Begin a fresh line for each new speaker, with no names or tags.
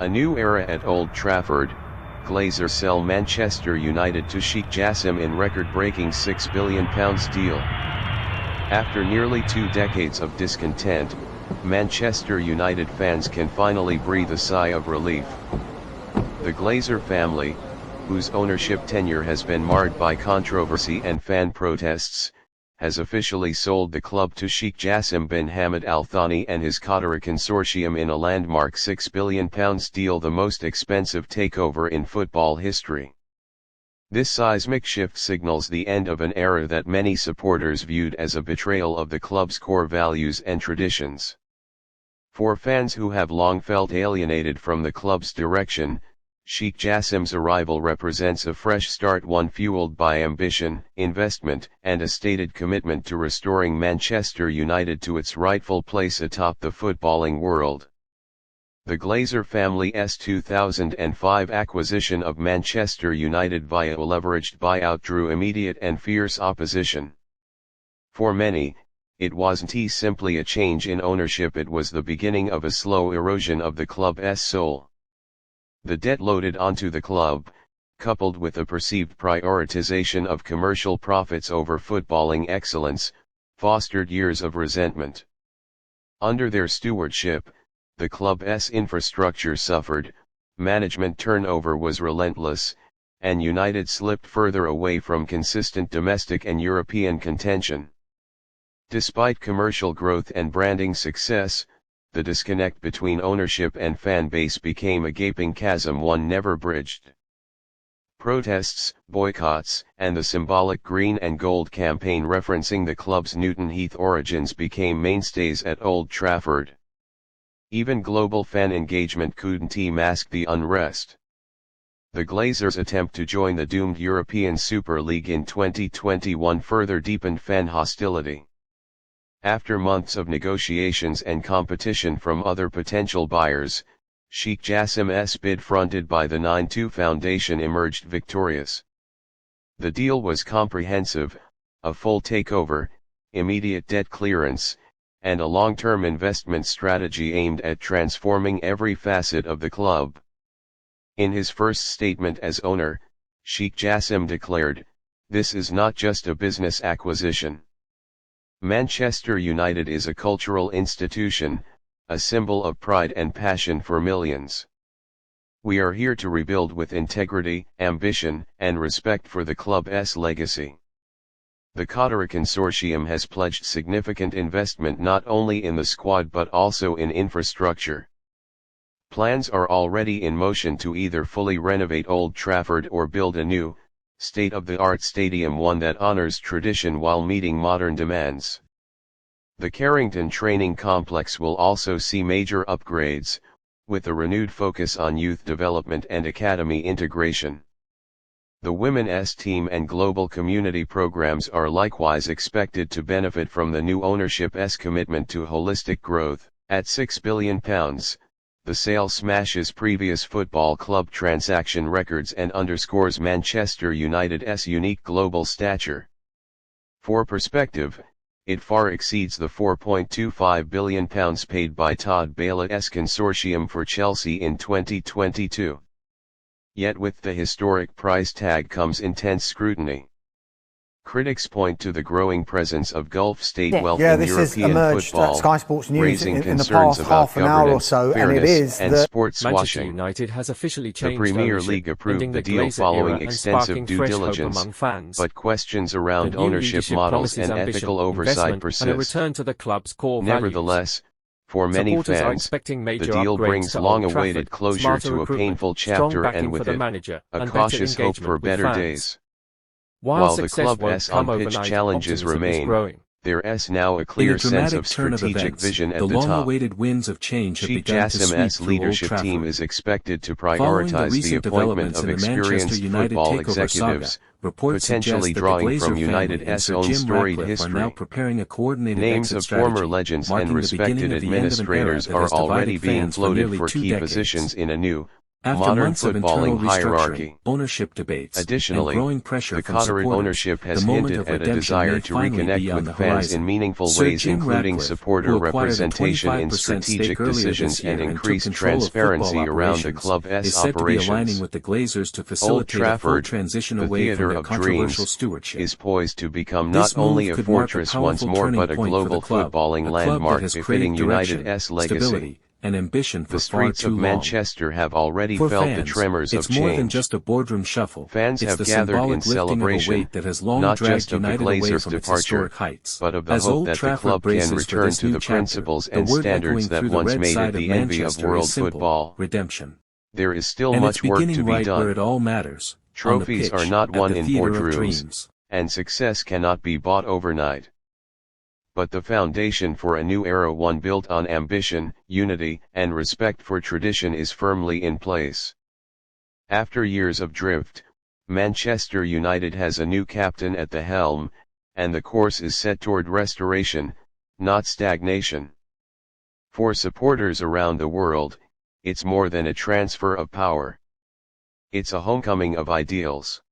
A new era at Old Trafford. Glazers sell Manchester United to Sheikh Jassim in record-breaking £6 billion deal. After nearly 2 decades of discontent, Manchester United fans can finally breathe a sigh of relief. The Glazer family, whose ownership tenure has been marred by controversy and fan protests, has officially sold the club to Sheikh Jassim bin Hamad Al Thani and his Qatari consortium in a landmark £6 billion deal, the most expensive takeover in football history. This seismic shift signals the end of an era that many supporters viewed as a betrayal of the club's core values and traditions. For fans who have long felt alienated from the club's direction, Sheikh Jassim's arrival represents a fresh start, one fueled by ambition, investment, and a stated commitment to restoring Manchester United to its rightful place atop the footballing world. The Glazer family's 2005 acquisition of Manchester United via a leveraged buyout drew immediate and fierce opposition. For many, it wasn't simply a change in ownership, it was the beginning of a slow erosion of the club's soul. The debt loaded onto the club, coupled with a perceived prioritization of commercial profits over footballing excellence, fostered years of resentment. Under their stewardship, the club's infrastructure suffered, management turnover was relentless, and United slipped further away from consistent domestic and European contention. Despite commercial growth and branding success, the disconnect between ownership and fan base became a gaping chasm one never bridged. Protests, boycotts, and the symbolic green and gold campaign referencing the club's Newton Heath origins became mainstays at Old Trafford. Even global fan engagement couldn't mask the unrest. The Glazers' attempt to join the doomed European Super League in 2021 further deepened fan hostility. After months of negotiations and competition from other potential buyers, Sheikh Jassim's bid, fronted by the 9-2 Foundation, emerged victorious. The deal was comprehensive: a full takeover, immediate debt clearance, and a long-term investment strategy aimed at transforming every facet of the club. In his first statement as owner, Sheikh Jassim declared, "This is not just a business acquisition. Manchester United is a cultural institution, a symbol of pride and passion for millions. We are here to rebuild with integrity, ambition, and respect for the club's legacy." The Qatari consortium has pledged significant investment not only in the squad but also in infrastructure. Plans are already in motion to either fully renovate Old Trafford or build a new, state-of-the-art stadium, one that honors tradition while meeting modern demands. The Carrington Training Complex will also see major upgrades, with a renewed focus on youth development and academy integration. The women's team and global community programs are likewise expected to benefit from the new ownership's commitment to holistic growth. At £6 billion, the sale smashes previous football club transaction records and underscores Manchester United's unique global stature. For perspective, it far exceeds the £4.25 billion paid by Todd Boehly's consortium for Chelsea in 2022. Yet with the historic price tag comes intense scrutiny. Critics point to the growing presence of Gulf state wealth in European football,
Sky Sports News
raising
in the
concerns
past
about
half an hour or
governance,
so, and it
fairness,
is
and sports
Manchester
washing.
United has officially
The
changed
Premier
ownership,
League approved
ending
the
the
deal
Glazer
following
era and
extensive
sparking
due
fresh hope
diligence,
among fans.
but questions
The
around
new
ownership
leadership
models
promises
and
ambition,
ethical oversight
investment,
persist.
and a return to the club's core values.
Nevertheless, for many
Supporters are
fans,
expecting
the
major
deal
upgrades
brings
to Old
long-awaited
Trafford,
closure
smarter
to a
recruitment,
painful
strong
chapter,
backing
and
for
with
the
it,
manager,
a
and better
cautious hope for
engagement with
better
fans.
days.
While
The
success won't
club's
come
on-pitch
overnight,
challenges
optimism is
remain,
growing.
there is now a
In
clear
a
sense of
dramatic turn of
strategic
events,
vision at
the
the top.
long-awaited winds of change have
Sheikh
begun to sweep
Jassim's
through Old
leadership team
Trafford.
is expected to
Following the
prioritize the
recent
appointment
developments
of
in the Manchester
experienced
United
football
takeover saga,
executives,
reports
potentially
suggest that the
drawing
Glazer
from
family and
United's
Sir
own
Jim
storied
Ratcliffe are now
history.
preparing a coordinated
Names
exit
of former
strategy,
legends and
marking the
respected
beginning of the end of an era
administrators
that
are
has
already
divided
being
fans for
floated
nearly
for
2
key
decades.
positions in a new,
After
modern
months of internal
footballing hierarchy.
restructuring, ownership debates,
Additionally,
and growing pressure
the
from
Qatari
supporters,
ownership has
the moment
hinted
of
at a
redemption
desire
may
to
finally be
reconnect
on
with
the
fans
horizon.
in meaningful
Sir
ways,
Jim
including
Ratcliffe,
supporter
who acquired a
representation in
25%
strategic
stake earlier
decisions
this year
and
and took
increased
control of football
transparency around the
operations,
club's
is said to be aligning
operations.
with the Glazers to
Old
facilitate a full
Trafford,
transition
the
away from
theater
their
of
controversial
dreams,
stewardship.
is poised to become
This
not only
move
a
could mark a
fortress once
powerful
more
turning
but a
point for the
global
club,
footballing
a club that
landmark
has
befitting
craved direction,
United's legacy.
stability, and ambition for
The
far
streets
too
of
long.
Manchester have already
For
felt the
fans,
tremors
it's
of
more than
change.
just a boardroom shuffle.
Fans
It's
have
the
gathered in
symbolic lifting of a
celebration,
weight that has long
not
dragged
just of the
United away
Glazers'
from its
departure,
historic heights.
but of the
As
hope
Old
that the
Trafford
club can
braces for
return
this
to
new
the
chapter,
principles
the
and
word
standards
echoing
that
through the
once
red
made it
side of
the envy of
Manchester
world
is simple:
football.
redemption.
There is still
And it's
much work to
beginning
be
right where
done.
it all matters, on the
Trophies
pitch,
are not
at
won
the
in
theater of
boardrooms,
dreams.
and success cannot be bought overnight. But the foundation for a new era, one built on ambition, unity, and respect for tradition, is firmly in place. After years of drift, Manchester United has a new captain at the helm, and the course is set toward restoration, not stagnation. For supporters around the world, it's more than a transfer of power. It's a homecoming of ideals.